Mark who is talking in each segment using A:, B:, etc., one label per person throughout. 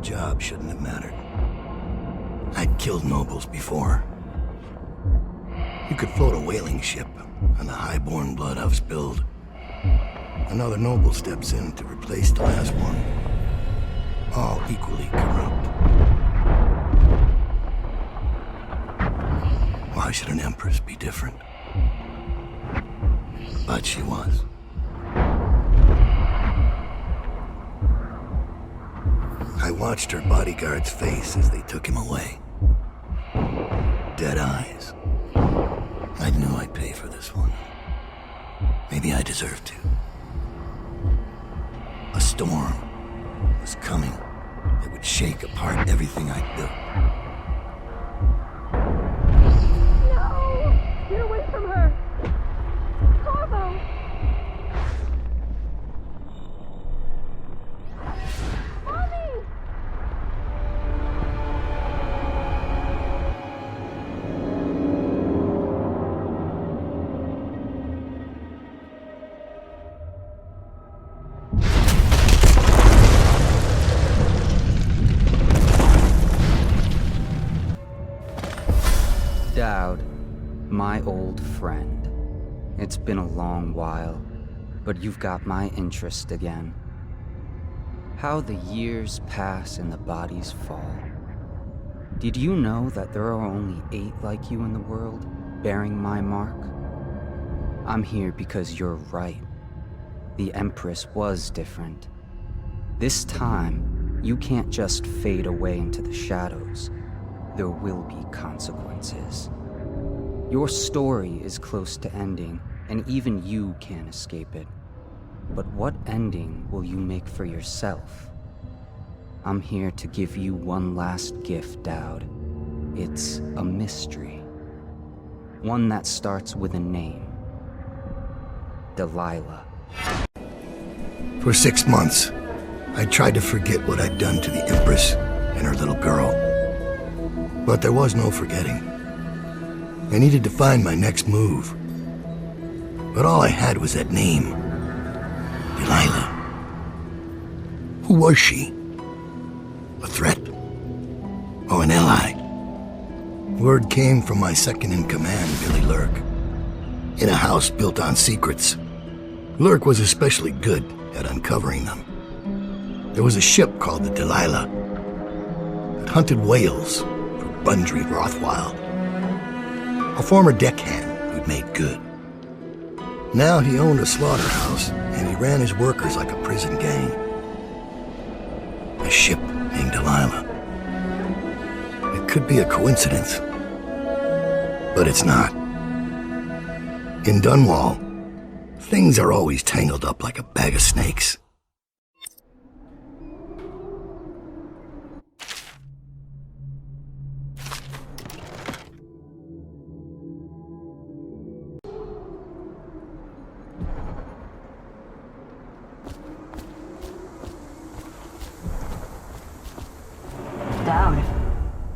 A: job shouldn't have mattered. I'd killed nobles before. You could float a whaling ship on the high-born blood I've spilled. Another noble steps in to replace the last one. All equally corrupt. Why should an empress be different? But she was. I watched her bodyguard's face as they took him away. Dead eyes. I knew I'd pay for this one. Maybe I deserved to. A storm was coming that would shake apart everything I'd built.
B: No! Get away from her! Carlo! Mommy!
C: Daud, my old friend. It's been a long while, but you've got my interest again. How the years pass and the bodies fall. Did you know that there are only 8 like you in the world, bearing my mark? I'm here because you're right. The Empress was different. This time, you can't just fade away into the shadows. There will be consequences. Your story is close to ending, and even you can't escape it. But what ending will you make for yourself? I'm here to give you one last gift, Daud. It's a mystery. One that starts with a name. Delilah.
A: For 6 months, I tried to forget what I'd done to the Empress and her little girl. But there was no forgetting. I needed to find my next move. But all I had was that name. Delilah. Who was she? A threat? Or an ally? Word came from my second-in-command, Billy Lurk. In a house built on secrets. Lurk was especially good at uncovering them. There was a ship called the Delilah that hunted whales for Bundry Rothwild, a former deckhand who'd made good. Now he owned a slaughterhouse, and he ran his workers like a prison gang. A ship named Delilah. It could be a coincidence, but it's not. In Dunwall, things are always tangled up like a bag of snakes.
D: Daud,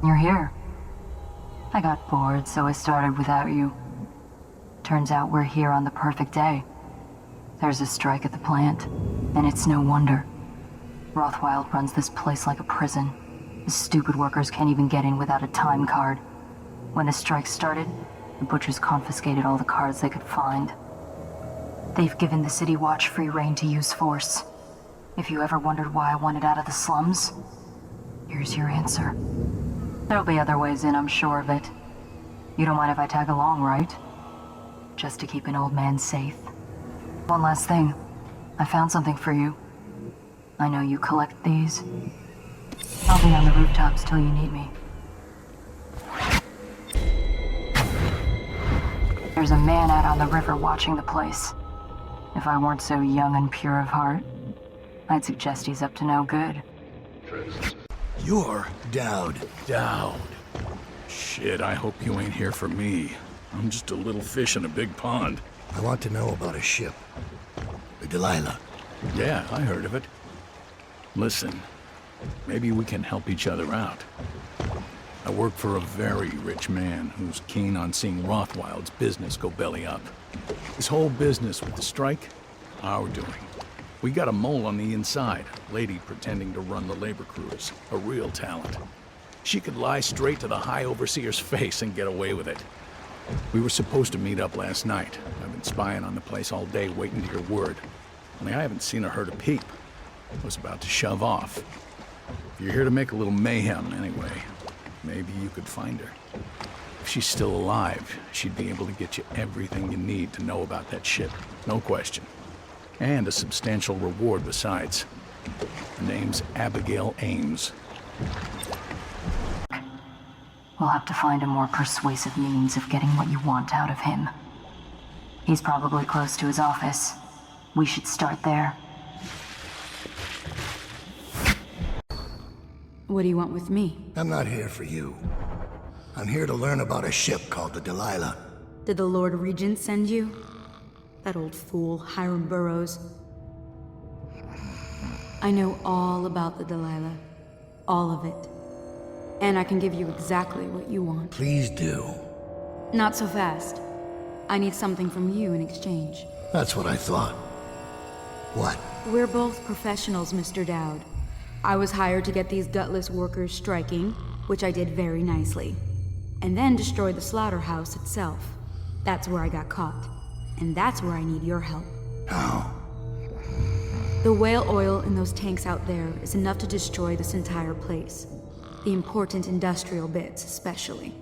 D: you're here. I got bored, so I started without you. Turns out we're here on the perfect day. There's a strike at the plant, and it's no wonder. Rothwild runs this place like a prison. The stupid workers can't even get in without a time card. When the strike started, the butchers confiscated all the cards they could find. They've given the City Watch free rein to use force. If you ever wondered why I wanted out of the slums, here's your answer. There'll be other ways in, I'm sure of it. You don't mind if I tag along, right? Just to keep an old man safe. One last thing. I found something for you. I know you collect these. I'll be on the rooftops till you need me. There's a man out on the river watching the place. If I weren't so young and pure of heart, I'd suggest he's up to no good.
A: You're Daud.
E: Daud. Shit, I hope you ain't here for me. I'm just a little fish in a big pond.
A: I want to know about a ship. The Delilah.
E: Yeah, I heard of it. Listen, maybe we can help each other out. I work for a very rich man who's keen on seeing Rothwild's business go belly up. This whole business with the strike, our doing. We got a mole on the inside, lady pretending to run the labor crews, a real talent. She could lie straight to the High Overseer's face and get away with it. We were supposed to meet up last night. I've been spying on the place all day, waiting to your word. Only I haven't seen or heard a peep. I was about to shove off. If you're here to make a little mayhem anyway, maybe you could find her. If she's still alive, she'd be able to get you everything you need to know about that ship. No question. And a substantial reward besides. Her name's Abigail Ames.
D: We'll have to find a more persuasive means of getting what you want out of him. He's probably close to his office. We should start there.
F: What do you want with me?
A: I'm not here for you. I'm here to learn about a ship called the Delilah.
F: Did the Lord Regent send you? That old fool, Hiram Burrows. I know all about the Delilah. All of it. And I can give you exactly what you want.
A: Please do.
F: Not so fast. I need something from you in exchange.
A: That's what I thought. What?
F: We're both professionals, Mr. Daud. I was hired to get these gutless workers striking, which I did very nicely. And then destroy the slaughterhouse itself. That's where I got caught. And that's where I need your help.
A: How?
F: The whale oil in those tanks out there is enough to destroy this entire place. The important industrial bits, especially.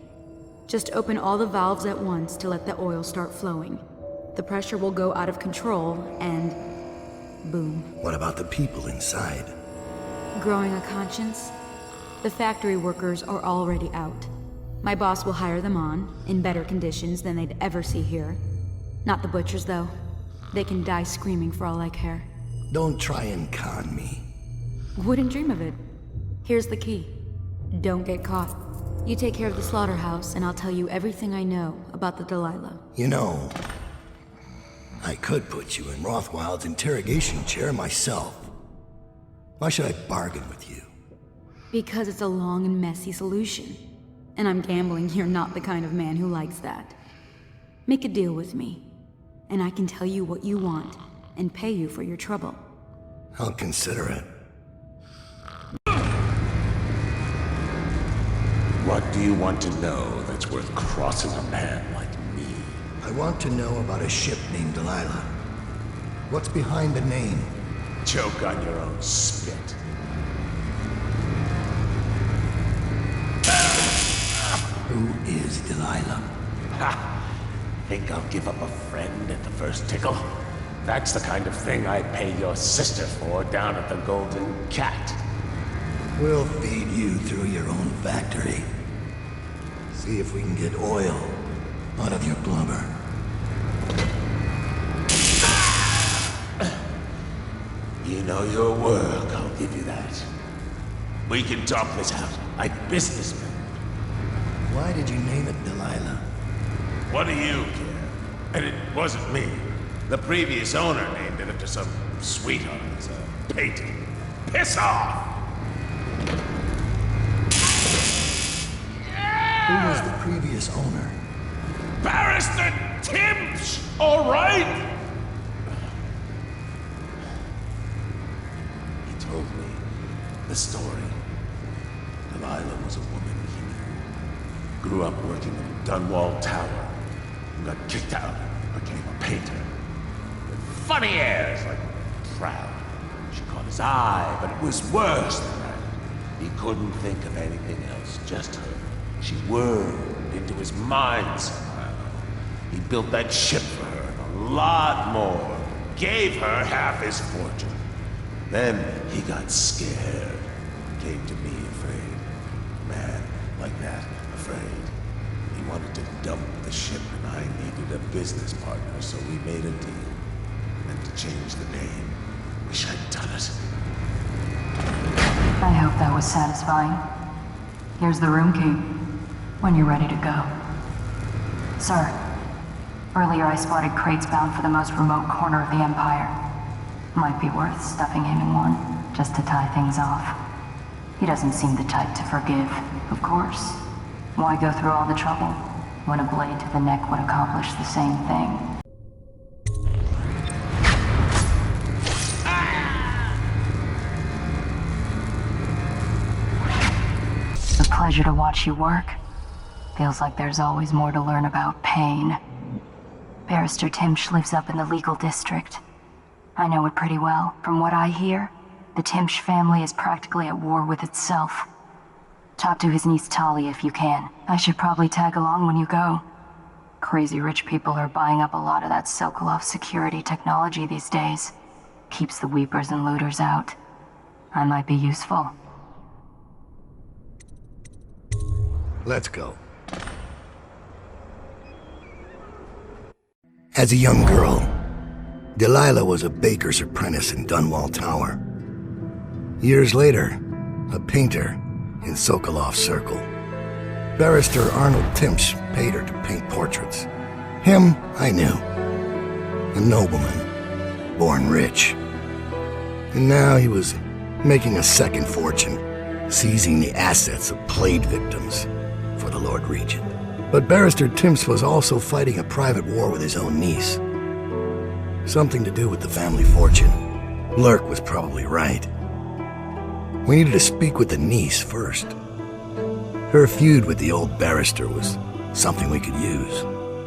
F: Just open all the valves at once to let the oil start flowing. The pressure will go out of control, and boom.
A: What about the people inside?
F: Growing a conscience? The factory workers are already out. My boss will hire them on, in better conditions than they'd ever see here. Not the butchers, though. They can die screaming for all I care.
A: Don't try and con me.
F: Wouldn't dream of it. Here's the key. Don't get caught. You take care of the slaughterhouse, and I'll tell you everything I know about the Delilah.
A: You know, I could put you in Rothwild's interrogation chair myself. Why should I bargain with you?
F: Because it's a long and messy solution. And I'm gambling you're not the kind of man who likes that. Make a deal with me, and I can tell you what you want, and pay you for your trouble.
A: I'll consider it.
G: What do you want to know that's worth crossing a man like me?
A: I want to know about a ship named Delilah. What's behind the name?
G: Choke on your own spit.
A: Who is Delilah?
G: Ha! Think I'll give up a friend at the first tickle? That's the kind of thing I pay your sister for down at the Golden Cat.
A: We'll feed you through your own factory. See if we can get oil out of your blubber.
G: You know your work, I'll give you that. We can talk this out, like businessmen.
A: Why did you name it Delilah?
G: What do you care? And it wasn't me. The previous owner named it after some sweetheart as a painting. Piss off!
A: Who was the previous owner?
G: Barrister Timsh, all right? He told me the story. Delilah was a woman he knew. Grew up working in Dunwall Tower. And got kicked out. Became a painter. With funny airs, like proud. She caught his eye, but it was worse than that. He couldn't think of anything else, just her. She whirled into his mind somehow. He built that ship for her, and a lot more. Gave her half his fortune. Then he got scared. Came to me afraid. Man like that, afraid. He wanted to dump the ship, and I needed a business partner, so we made a deal. And to change the name. Wish I'd done it.
D: I hope that was satisfying. Here's the room key. When you're ready to go. Sir, earlier I spotted crates bound for the most remote corner of the Empire. Might be worth stuffing him in one, just to tie things off. He doesn't seem the type to forgive, of course. Why go through all the trouble, when a blade to the neck would accomplish the same thing? pleasure to watch you work. Feels like there's always more to learn about pain. Barrister Timsh lives up in the legal district. I know it pretty well. From what I hear, the Timsh family is practically at war with itself. Talk to his niece Talia if you can. I should probably tag along when you go. Crazy rich people are buying up a lot of that Sokolov security technology these days. Keeps the weepers and looters out. I might be useful.
A: Let's go. As a young girl, Delilah was a baker's apprentice in Dunwall Tower. Years later, a painter in Sokolov Circle. Barrister Arnold Timsh paid her to paint portraits. Him, I knew. A nobleman, born rich. And now he was making a second fortune, seizing the assets of plague victims for the Lord Regent. But Barrister Timsh was also fighting a private war with his own niece. Something to do with the family fortune. Lurk was probably right. We needed to speak with the niece first. Her feud with the old barrister was something we could use.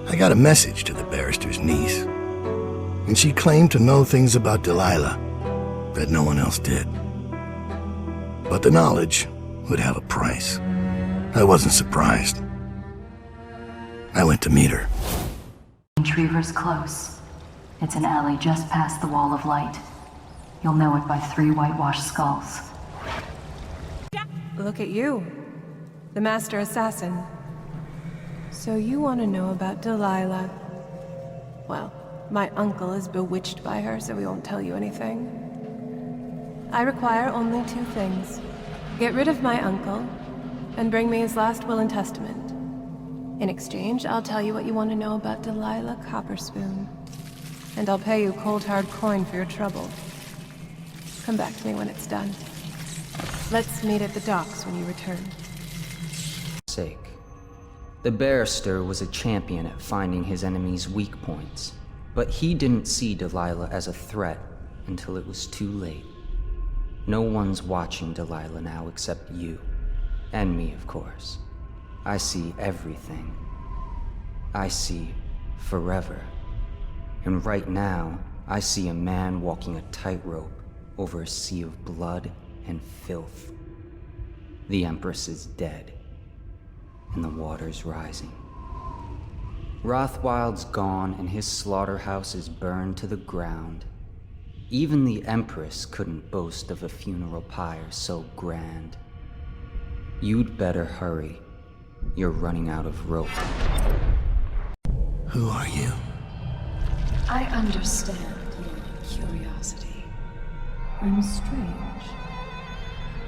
A: I got a message to the barrister's niece, and she claimed to know things about Delilah that no one else did. But the knowledge would have a price. I wasn't surprised. I went to meet her.
D: Retriever's close. It's an alley just past the Wall of Light. You'll know it by 3 whitewashed skulls.
B: Look at you. The Master Assassin. So you want to know about Delilah? Well, my uncle is bewitched by her, so we won't tell you anything. I require only 2 things. Get rid of my uncle, and bring me his last will and testament. In exchange, I'll tell you what you want to know about Delilah Copperspoon. And I'll pay you cold hard coin for your trouble. Come back to me when it's done. Let's meet at the docks when you return.
C: Sake. The barrister was a champion at finding his enemy's weak points, but he didn't see Delilah as a threat until it was too late. No one's watching Delilah now except you. And me, of course. I see everything. I see forever. And right now, I see a man walking a tightrope over a sea of blood and filth. The Empress is dead, and the water's rising. Rothwild's gone, and his slaughterhouse is burned to the ground. Even the Empress couldn't boast of a funeral pyre so grand. You'd better hurry. You're running out of rope.
A: Who are you?
H: I understand your curiosity. I'm strange.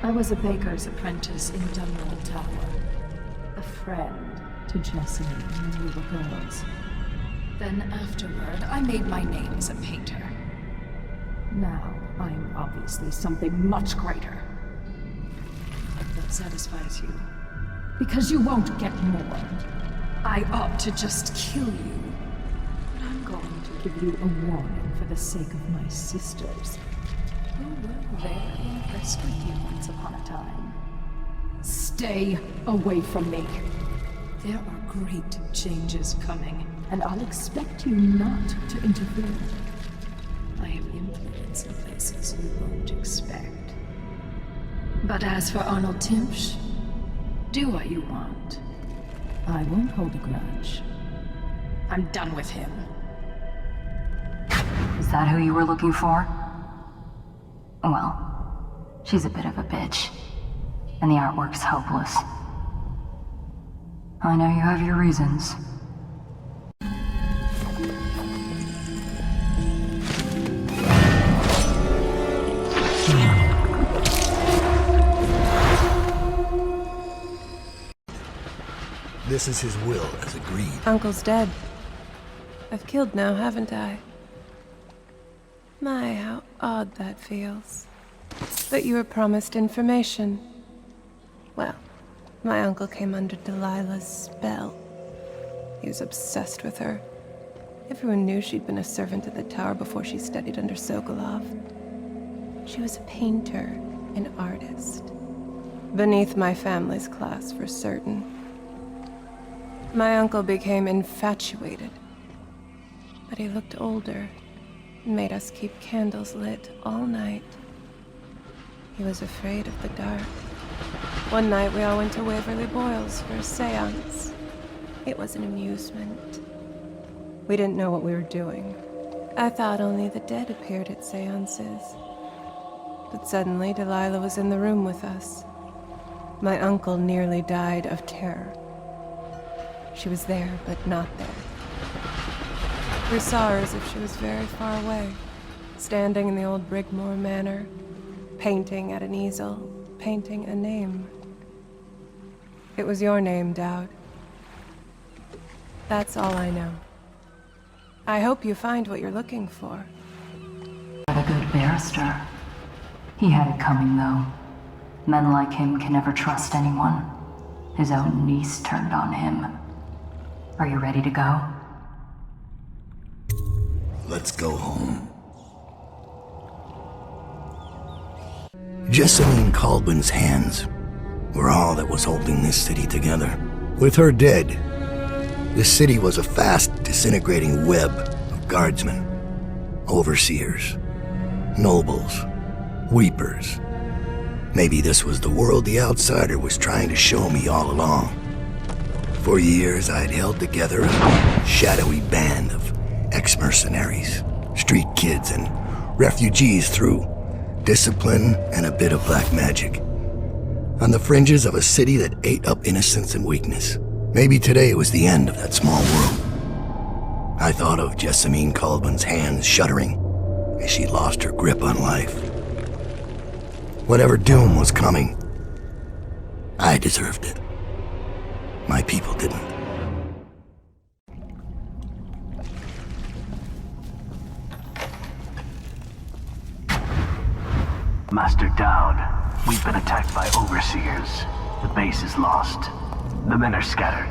H: I was a baker's apprentice in Dunwall Tower. A friend to Jessie when we were girls. Then afterward, I made my name as a painter. Now, I'm obviously something much greater. If that satisfies you. Because you won't get more. I ought to just kill you. But I'm going to give you a warning for the sake of my sisters, who were very impressed with you once upon a time. Stay away from me. There are great changes coming, and I'll expect you not to interfere. I have influence in places you won't expect. But as for Arnold Timsh, do what you want. I won't hold a grudge. I'm done with him.
D: Is that who you were looking for? Well, she's a bit of a bitch. And the artwork's hopeless. I know you have your reasons.
A: This is his will, as agreed.
B: Uncle's dead. I've killed now, haven't I? My, how odd that feels. But you were promised information. Well, my uncle came under Delilah's spell. He was obsessed with her. Everyone knew she'd been a servant at the tower before she studied under Sokolov. She was a painter, an artist. Beneath my family's class, for certain. My uncle became infatuated. But he looked older and made us keep candles lit all night. He was afraid of the dark. One night we all went to Waverly Boyle's for a seance. It was an amusement. We didn't know what we were doing. I thought only the dead appeared at seances. But suddenly Delilah was in the room with us. My uncle nearly died of terror. She was there, but not there. We saw her as if she was very far away, standing in the old Brigmore manor, painting at an easel, painting a name. It was your name, Daud. That's all I know. I hope you find what you're looking for.
D: A good barrister. He had it coming, though. Men like him can never trust anyone. His own niece turned on him. Are you ready to go?
A: Let's go home. Jessamine Caldwell's hands were all that was holding this city together. With her dead, this city was a fast disintegrating web of guardsmen, overseers, nobles, weepers. Maybe this was the world the outsider was trying to show me all along. For years, I'd held together a shadowy band of ex-mercenaries, street kids, and refugees through discipline and a bit of black magic. On the fringes of a city that ate up innocence and weakness. Maybe today was the end of that small world. I thought of Jessamine Caldwell's hands shuddering as she lost her grip on life. Whatever doom was coming, I deserved it. My people didn't.
I: Master Daud, we've been attacked by overseers. The base is lost. The men are scattered,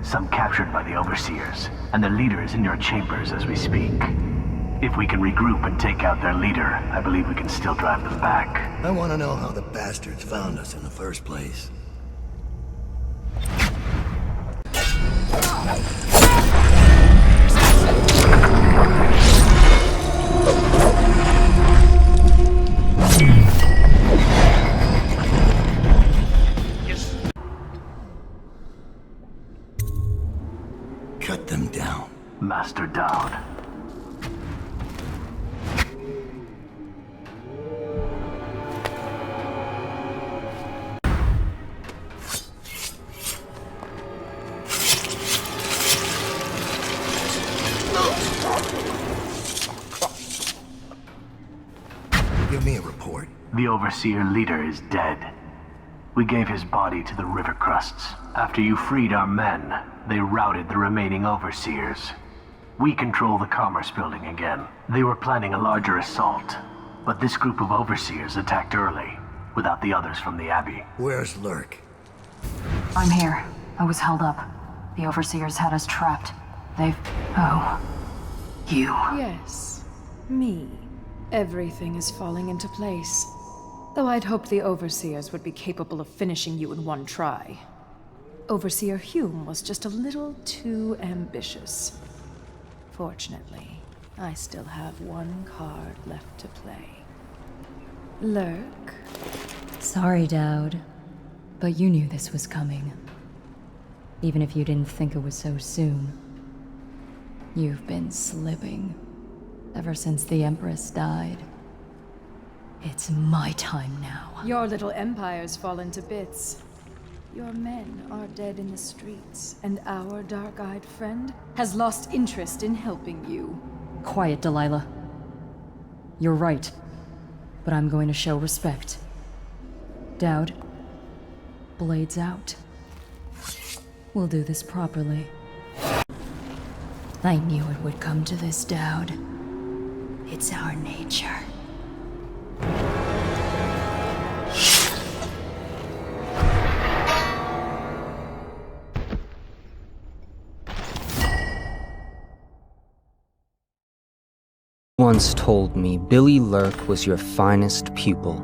I: some captured by the overseers, and their leader is in your chambers as we speak. If we can regroup and take out their leader, I believe we can still drive them back.
A: I want to know how the bastards found us in the first place. Cut them down.
I: Master Daud.
A: Give me a report.
I: The Overseer leader is dead. We gave his body to the river crusts. After you freed our men, they routed the remaining Overseers. We control the Commerce Building again. They were planning a larger assault, but this group of Overseers attacked early, without the others from the Abbey.
A: Where's Lurk?
D: I'm here. I was held up. The Overseers had us trapped. They've... Oh. You.
H: Yes, me. Everything is falling into place. Though I'd hoped the Overseers would be capable of finishing you in one try. Overseer Hume was just a little too ambitious. Fortunately, I still have one card left to play. Lurk?
J: Sorry, Daud, but you knew this was coming. Even if you didn't think it was so soon. You've been slipping ever since the Empress died. It's my time now.
H: Your little empire's fallen to bits. Your men are dead in the streets, and our dark-eyed friend has lost interest in helping you.
J: Quiet, Delilah. You're right, but I'm going to show respect. Daud, blades out. We'll do this properly. I knew it would come to this, Daud. It's our nature.
C: Once told me Billy Lurk was your finest pupil.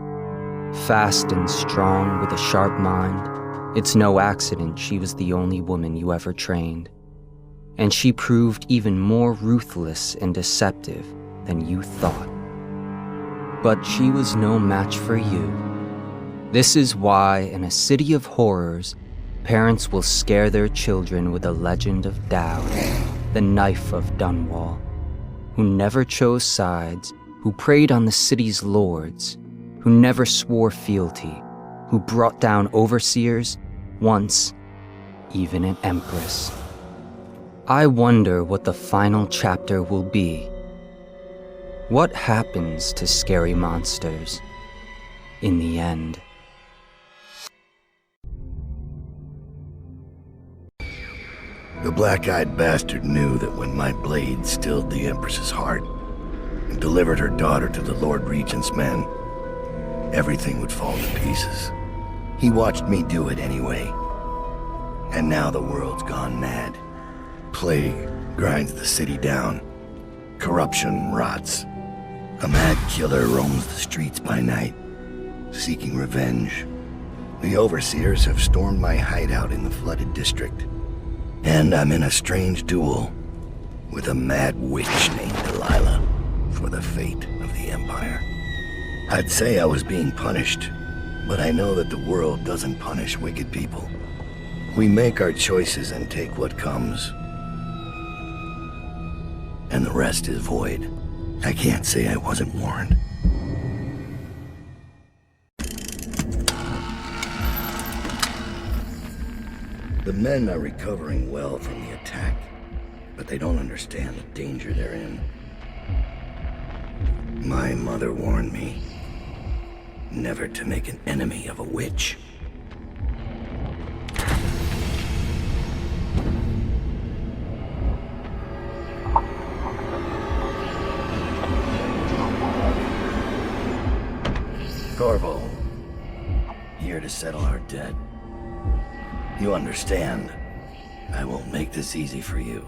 C: Fast and strong with a sharp mind, it's no accident she was the only woman you ever trained. And she proved even more ruthless and deceptive than you thought. But she was no match for you. This is why, in a city of horrors, parents will scare their children with the legend of Daud, the knife of Dunwall, who never chose sides, who preyed on the city's lords, who never swore fealty, who brought down overseers, once even an empress. I wonder what the final chapter will be. What happens to scary monsters in the end?
A: The black-eyed bastard knew that when my blade stilled the Empress's heart and delivered her daughter to the Lord Regent's men, everything would fall to pieces. He watched me do it anyway. And now the world's gone mad. Plague grinds the city down. Corruption rots. A mad killer roams the streets by night, seeking revenge. The overseers have stormed my hideout in the flooded district. And I'm in a strange duel with a mad witch named Delilah for the fate of the Empire. I'd say I was being punished, but I know that the world doesn't punish wicked people. We make our choices and take what comes. And the rest is void. I can't say I wasn't warned. The men are recovering well from the attack, but they don't understand the danger they're in. My mother warned me never to make an enemy of a witch. Corvo, here to settle our debt. You understand, I won't make this easy for you.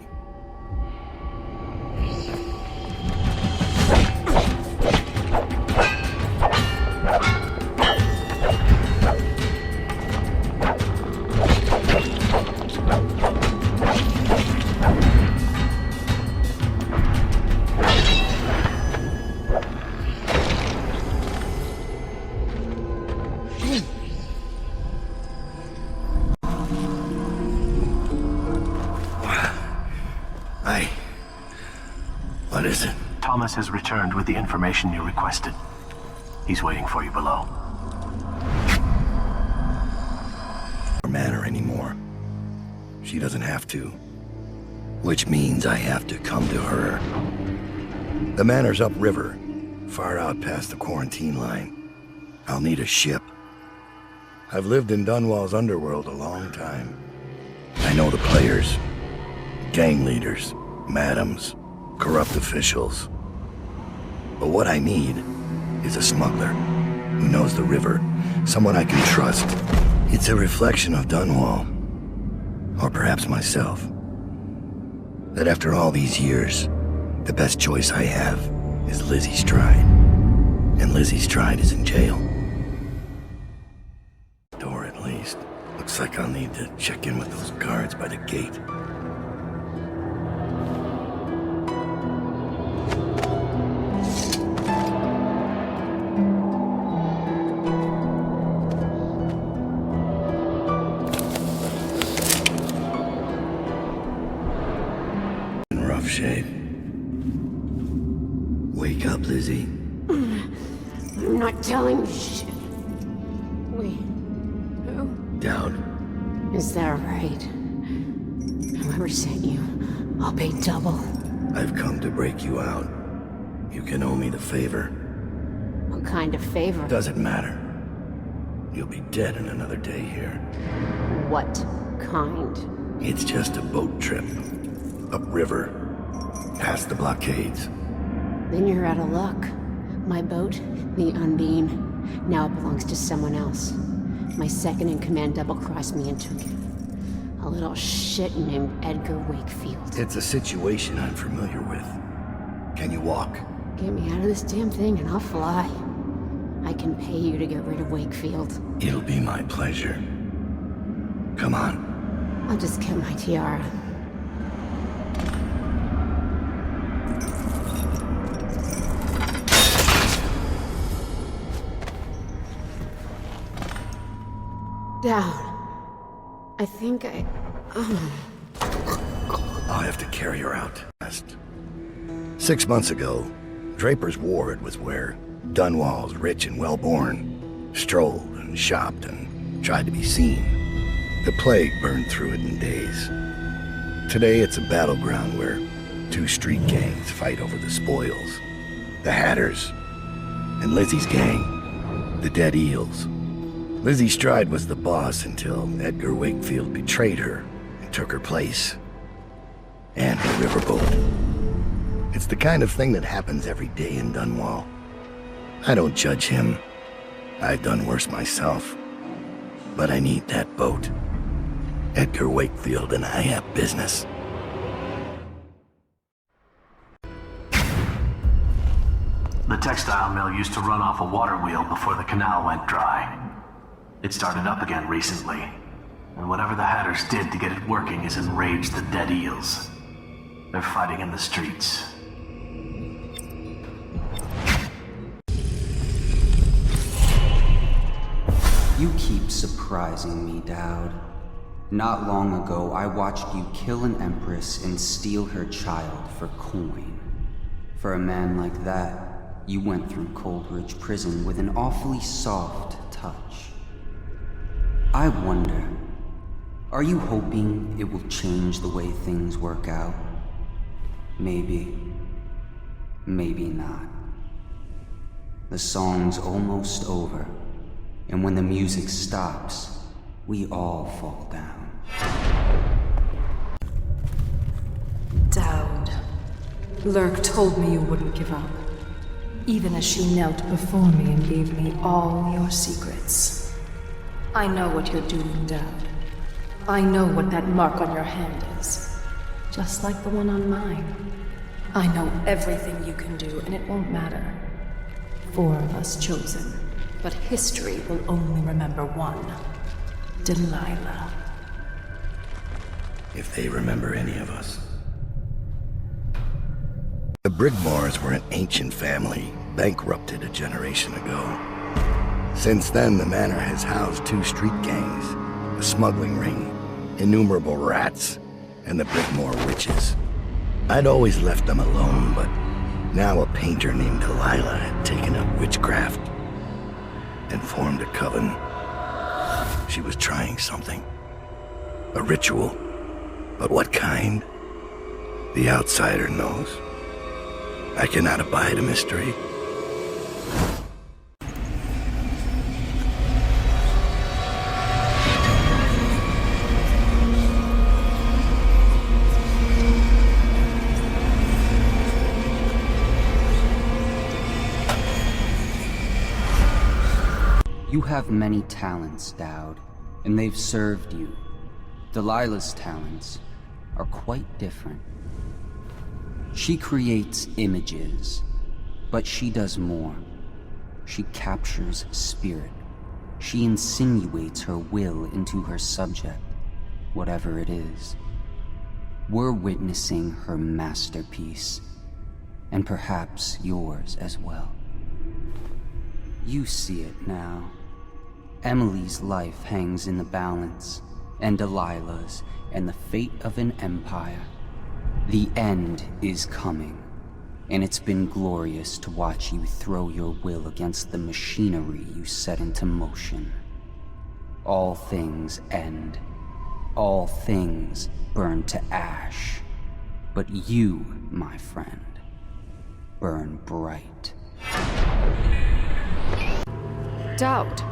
A: What is it?
I: Thomas has returned with the information you requested. He's waiting for you below.
A: Manor anymore. She doesn't have to. Which means I have to come to her. The manor's upriver, far out past the quarantine line. I'll need a ship. I've lived in Dunwall's underworld a long time. I know the players, gang leaders, madams, corrupt officials. But what I need is a smuggler who knows the river, someone I can trust. It's a reflection of Dunwall, or perhaps myself. That after all these years, the best choice I have is Lizzie Stride. And Lizzie Stride is in jail. Door at least. Looks like I'll need to check in with those guards by the gate. Shape. Wake up, Lizzie.
K: I'm not telling you shit. Wait, who?
A: Daud.
K: Is that right? Whoever sent you, I'll pay double.
A: I've come to break you out. You can owe me the favor.
K: What kind of favor?
A: Doesn't matter. You'll be dead in another day here.
K: What kind?
A: It's just a boat trip. Upriver. Past the blockades.
K: Then you're out of luck. My boat, the Undine, now it belongs to someone else. My second-in-command double-crossed me and took it. A little shit named Edgar Wakefield.
A: It's a situation I'm familiar with. Can you walk?
K: Get me out of this damn thing and I'll fly. I can pay you to get rid of Wakefield.
A: It'll be my pleasure. Come on.
K: I'll just get my tiara. Down. I think
A: I'll have to carry her out. 6 months ago, Draper's Ward was where Dunwall's rich and well-born strolled and shopped and tried to be seen. The plague burned through it in days. Today it's a battleground where 2 street gangs fight over the spoils. The Hatters and Lizzie's gang, the Dead Eels. Lizzie Stride was the boss until Edgar Wakefield betrayed her and took her place. And her riverboat. It's the kind of thing that happens every day in Dunwall. I don't judge him. I've done worse myself. But I need that boat. Edgar Wakefield and I have business.
I: The textile mill used to run off a water wheel before the canal went dry. It started up again recently, and whatever the Hatters did to get it working has enraged the Dead Eels. They're fighting in the streets.
C: You keep surprising me, Daud. Not long ago, I watched you kill an empress and steal her child for coin. For a man like that, you went through Coldridge Prison with an awfully soft touch. I wonder, are you hoping it will change the way things work out? Maybe. Maybe not. The song's almost over, and when the music stops, we all fall down.
H: Daud. Lurk told me you wouldn't give up. Even as she knelt before me and gave me all your secrets. I know what you're doing, Daud. I know what that mark on your hand is. Just like the one on mine. I know everything you can do, and it won't matter. 4 of us chosen, but history will only remember one. Delilah.
A: If they remember any of us. The Brigmores were an ancient family, bankrupted a generation ago. Since then, the manor has housed 2 street gangs, a smuggling ring, innumerable rats, and the Brigmore witches. I'd always left them alone, but now a painter named Delilah had taken up witchcraft and formed a coven. She was trying something. A ritual. But what kind? The outsider knows. I cannot abide a mystery.
C: You have many talents, Daud, and they've served you. Delilah's talents are quite different. She creates images, but she does more. She captures spirit. She insinuates her will into her subject, whatever it is. We're witnessing her masterpiece, and perhaps yours as well. You see it now. Emily's life hangs in the balance, and Delilah's, and the fate of an empire. The end is coming, and it's been glorious to watch you throw your will against the machinery you set into motion. All things end. All things burn to ash. But you, my friend, burn bright.
L: Daud.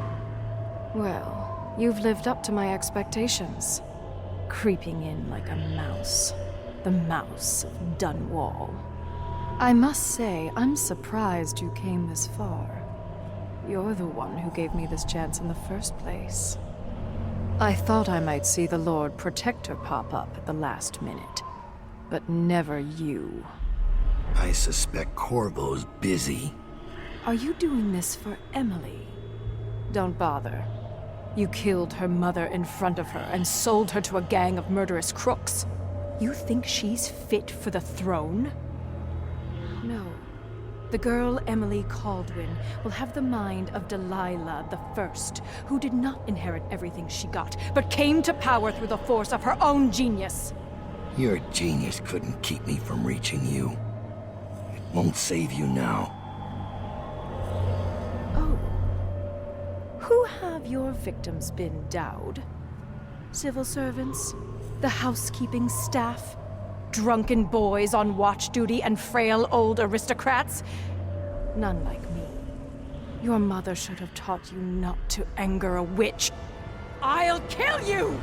L: Well, you've lived up to my expectations. Creeping in like a mouse. The mouse of Dunwall. I must say, I'm surprised you came this far. You're the one who gave me this chance in the first place. I thought I might see the Lord Protector pop up at the last minute, but never you.
A: I suspect Corvo's busy.
L: Are you doing this for Emily? Don't bother. You killed her mother in front of her and sold her to a gang of murderous crooks. You think she's fit for the throne? No. The girl Emily Caldwin will have the mind of Delilah the First, who did not inherit everything she got, but came to power through the force of her own genius.
A: Your genius couldn't keep me from reaching you. It won't save you now.
L: Oh. Who have your victims been, Daud? Civil servants? The housekeeping staff? Drunken boys on watch duty and frail old aristocrats? None like me. Your mother should have taught you not to anger a witch. I'll kill you!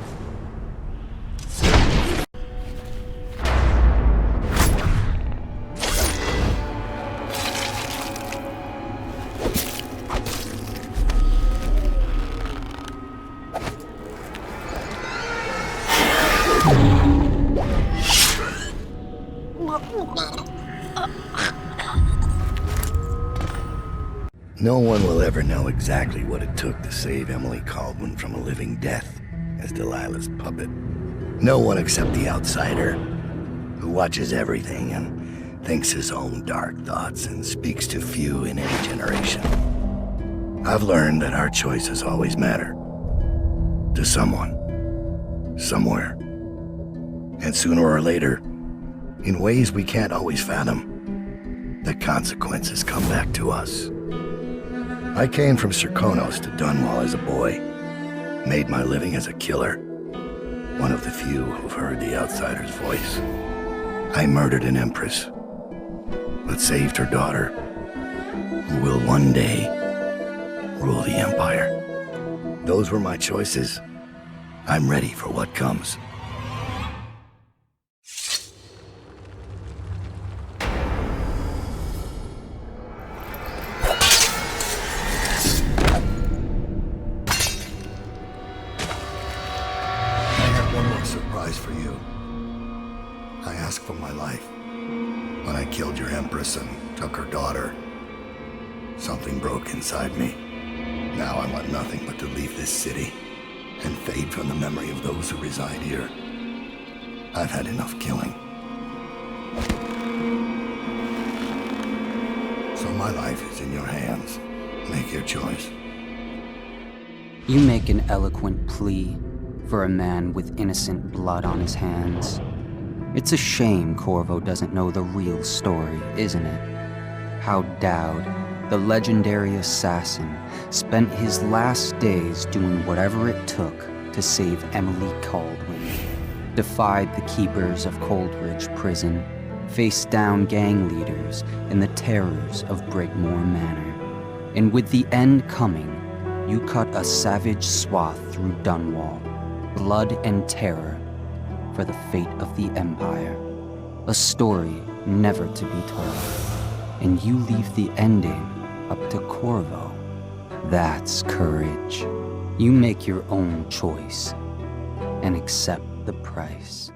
A: No one will ever know exactly what it took to save Emily Caldwin from a living death as Delilah's puppet. No one except the outsider, who watches everything and thinks his own dark thoughts and speaks to few in any generation. I've learned that our choices always matter. To someone. Somewhere. And sooner or later, in ways we can't always fathom, the consequences come back to us. I came from Serkonos to Dunwall as a boy, made my living as a killer, one of the few who've heard the outsider's voice. I murdered an empress, but saved her daughter, who will one day rule the empire. Those were my choices. I'm ready for what comes. For you. I asked for my life. When I killed your empress and took her daughter, something broke inside me. Now I want nothing but to leave this city and fade from the memory of those who reside here. I've had enough killing. So my life is in your hands. Make your choice.
C: You make an eloquent plea for a man with innocent blood on his hands. It's a shame Corvo doesn't know the real story, isn't it? How Daud, the legendary assassin, spent his last days doing whatever it took to save Emily Caldwin, defied the keepers of Coldridge Prison, faced down gang leaders and the terrors of Brigmore Manor. And with the end coming, you cut a savage swath through Dunwall, blood and terror for the fate of the Empire. A story never to be told. And you leave the ending up to Corvo. That's courage. You make your own choice and accept the price.